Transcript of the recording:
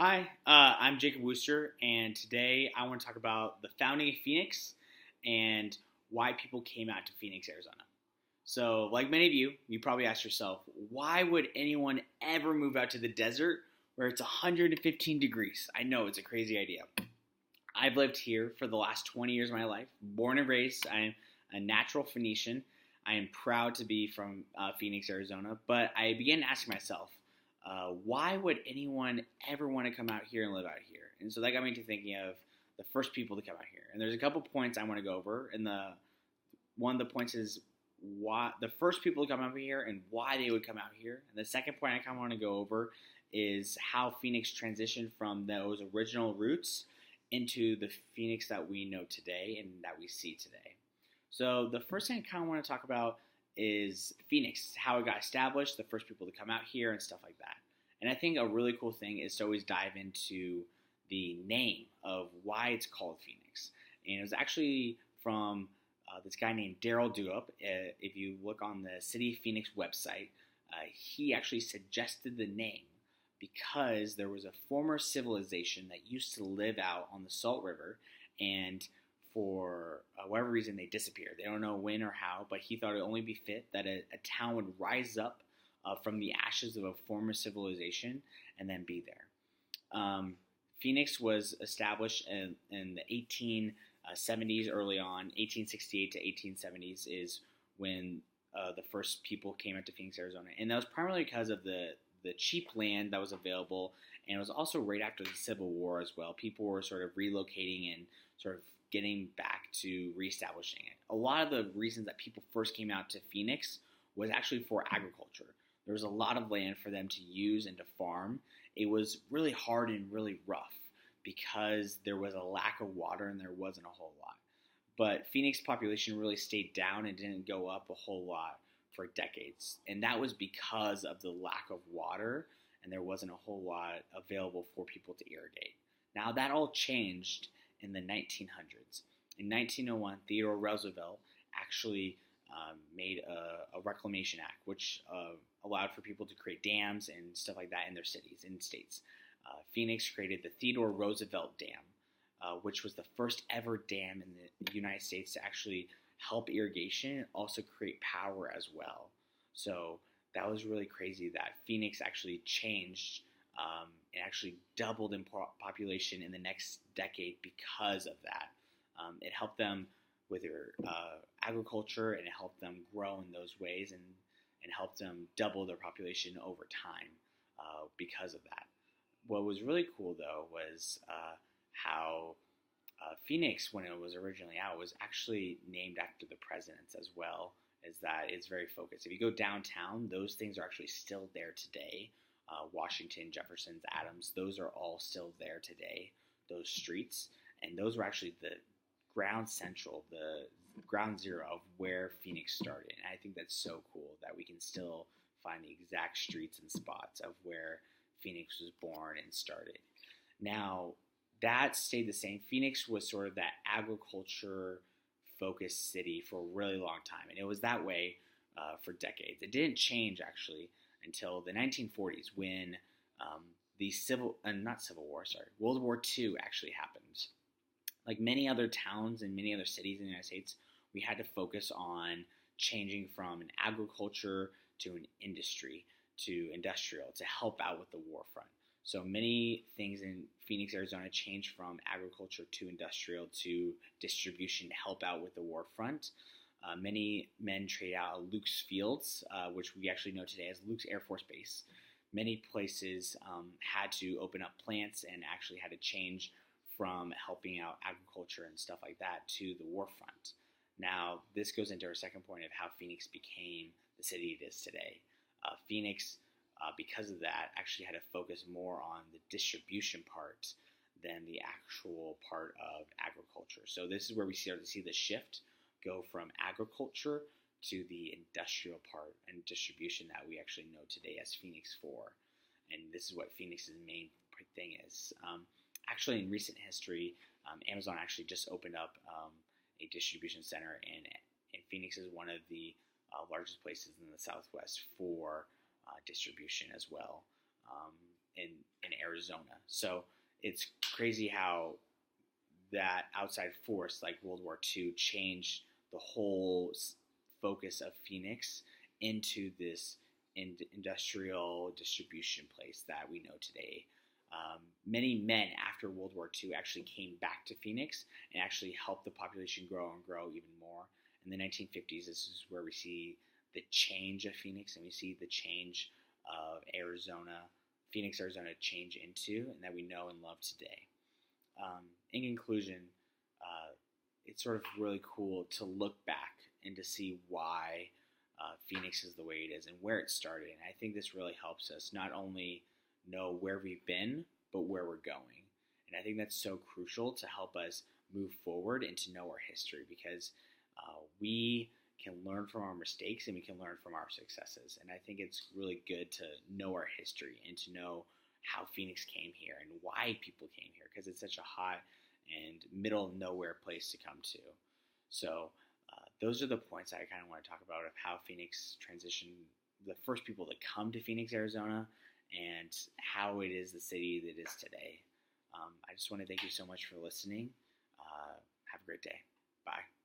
Hi, I'm Jacob Wooster, and today I want to talk about the founding of Phoenix and why people came out to Phoenix, Arizona. So, like many of you, you probably asked yourself, why would anyone ever move out to the desert where it's 115 degrees? I know it's a crazy idea. I've lived here for the last 20 years of my life, born and raised. I'm a natural Phoenician. I am proud to be from Phoenix, Arizona, but I began asking myself, why would anyone ever want to come out here and live out here? And so that got me to thinking of the first people to come out here. And there's a couple points I want to go over. And one of the points is why the first people to come out here and why they would come out here. And the second point I kind of want to go over is how Phoenix transitioned from those original roots into the Phoenix that we know today and that we see today. So the first thing I kind of want to talk about is Phoenix, how it got established, the first people to come out here, and stuff like that. And I think a really cool thing is to always dive into the name of why it's called Phoenix. And it was actually from this guy named Daryl Duop. If you look on the City of Phoenix website, he actually suggested the name because there was a former civilization that used to live out on the Salt River, and for whatever reason they disappeared. They don't know when or how, but he thought it would only be fit that a town would rise up from the ashes of a former civilization and then be there. Phoenix was established in the 1870s early on. 1868 to 1870s is when the first people came out to Phoenix, Arizona. And that was primarily because of the cheap land that was available, and it was also right after the Civil War as well. People were sort of relocating and sort of getting back to reestablishing it. A lot of the reasons that people first came out to Phoenix was actually for agriculture. There was a lot of land for them to use and to farm. It was really hard and really rough because there was a lack of water and there wasn't a whole lot. But Phoenix population really stayed down and didn't go up a whole lot for decades. And that was because of the lack of water, and there wasn't a whole lot available for people to irrigate. Now that all changed in the 1900s. In 1901, Theodore Roosevelt actually made a Reclamation Act, which allowed for people to create dams and stuff like that in their cities and states. Phoenix created the Theodore Roosevelt Dam, which was the first ever dam in the United States to actually help irrigation and also create power as well. So that was really crazy that Phoenix actually changed and actually doubled in population in the next decade because of that. It helped them with their agriculture, and it helped them grow in those ways, and helped them double their population over time because of that. What was really cool, though, was how Phoenix, when it was originally out, was actually named after the presidents as well, as that it's very focused. If you go downtown, those things are actually still there today. Washington, Jefferson's, Adams, those are all still there today, those streets. And those were actually the ground central, the ground zero of where Phoenix started. And I think that's so cool that we can still find the exact streets and spots of where Phoenix was born and started. Now, that stayed the same. Phoenix was sort of that agriculture-focused city for a really long time. And it was that way for decades. It didn't change, actually, until the 1940s when World War II actually happened. Like many other towns and many other cities in the United States, we had to focus on changing from an agriculture to an industry to industrial to help out with the war front. So many things in Phoenix, Arizona changed from agriculture to industrial to distribution to help out with the war front. Many men traded out of Luke's Fields, which we actually know today as Luke's Air Force Base. Many places had to open up plants and actually had to change from helping out agriculture and stuff like that to the war front. Now, this goes into our second point of how Phoenix became the city it is today. Phoenix, because of that, actually had to focus more on the distribution part than the actual part of agriculture. So this is where we start to see the shift go from agriculture to the industrial part and distribution that we actually know today as Phoenix 4. And this is what Phoenix's main thing is. Actually, in recent history, Amazon actually just opened up a distribution center, and Phoenix is one of the largest places in the Southwest for distribution as well. in Arizona. So it's crazy how that outside force like World War II changed the whole focus of Phoenix into this industrial distribution place that we know today. Many men after World War II actually came back to Phoenix and actually helped the population grow and grow even more. In the 1950s, this is where we see the change of Phoenix, and we see the change of Phoenix, Arizona change into, and that we know and love today. In conclusion, it's sort of really cool to look back and to see why Phoenix is the way it is and where it started. And I think this really helps us not only know where we've been, but where we're going. And I think that's so crucial to help us move forward and to know our history, because we can learn from our mistakes and we can learn from our successes. And I think it's really good to know our history and to know how Phoenix came here and why people came here, because it's such a hot and middle of nowhere place to come to. So those are the points I kind of want to talk about of how Phoenix transitioned, the first people to come to Phoenix, Arizona, and how it is the city that it is today. I just want to thank you so much for listening. Have a great day. Bye.